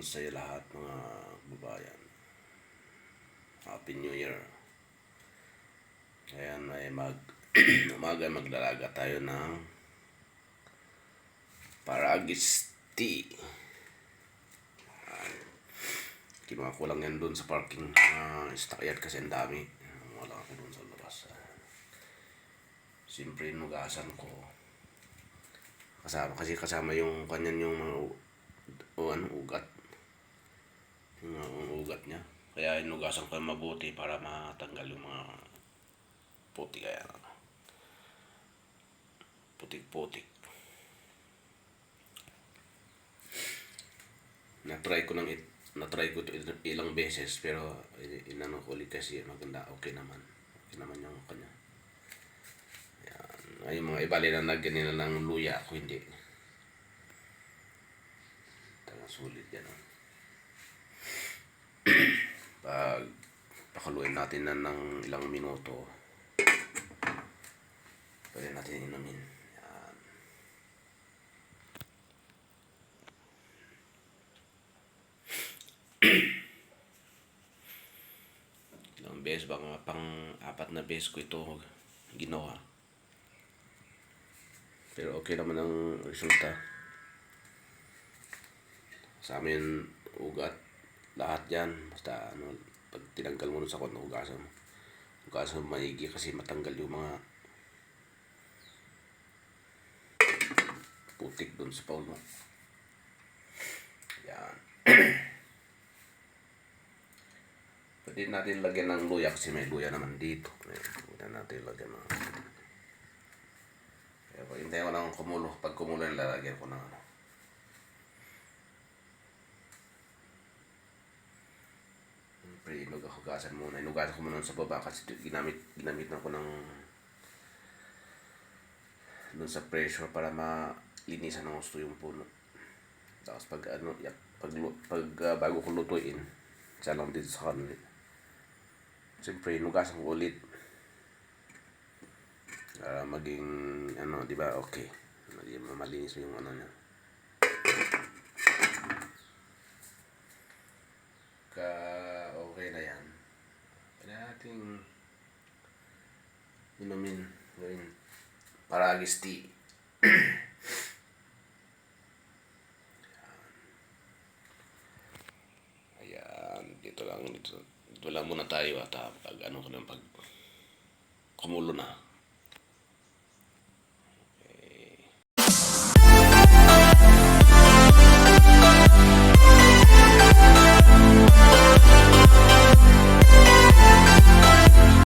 sa iyo lahat mga babayan. Happy New Year. Ayan ay umaga maglalaga tayo ng Paragis tea. Kinuha ko lang yan doon sa parking stockyard kasi ang dami. Wala ako doon sa labas. Siyempre nugasan ko. Kasama yung kanyan yung mga ugat. Yung ugat niya. Kaya inugasan ko mabuti para matanggal yung mga putik kaya putik-putik. Na-try ko ito ilang beses pero inano ko ulit kasi maganda, okay naman yung kanya. Ayan. Ay, yung mga ibali na nagganina ng luya, ako hindi. Talagang sulit yan. Pag pakaluin natin na ng ilang minuto, pwede natin inumin. Yan. Ilang beses, baka pang-4 na beses ko ito ginawa. Pero okay naman ang resulta. Sa amin, ugat, lahat yan. Basta pag tinanggal mo sa kwan, hugasan mo maigi kasi matanggal yung mga putik doon sa paul mo. Yan. Pwede natin lagyan ng luya kasi may luya naman dito. Pwede natin lagyan ng kaya pag hintayin ko lang kumulo. Pag kumulo, lalagyan ko ng Hugasan muna. Inugasan ko muna sa baba kasi ginamit na ko ng doon sa pressure para malinisan ng gusto yung puno. Tapos bago ko lutuin, siya lang dito sa kanila. Siyempre, inugasan ko ulit. Maging di ba? Okay. Maging malinis yung niya. Okay na yan. Pwede natin inumin gawin Paragis tea. Ayan, dito lang muna tayo at pag kumulo na.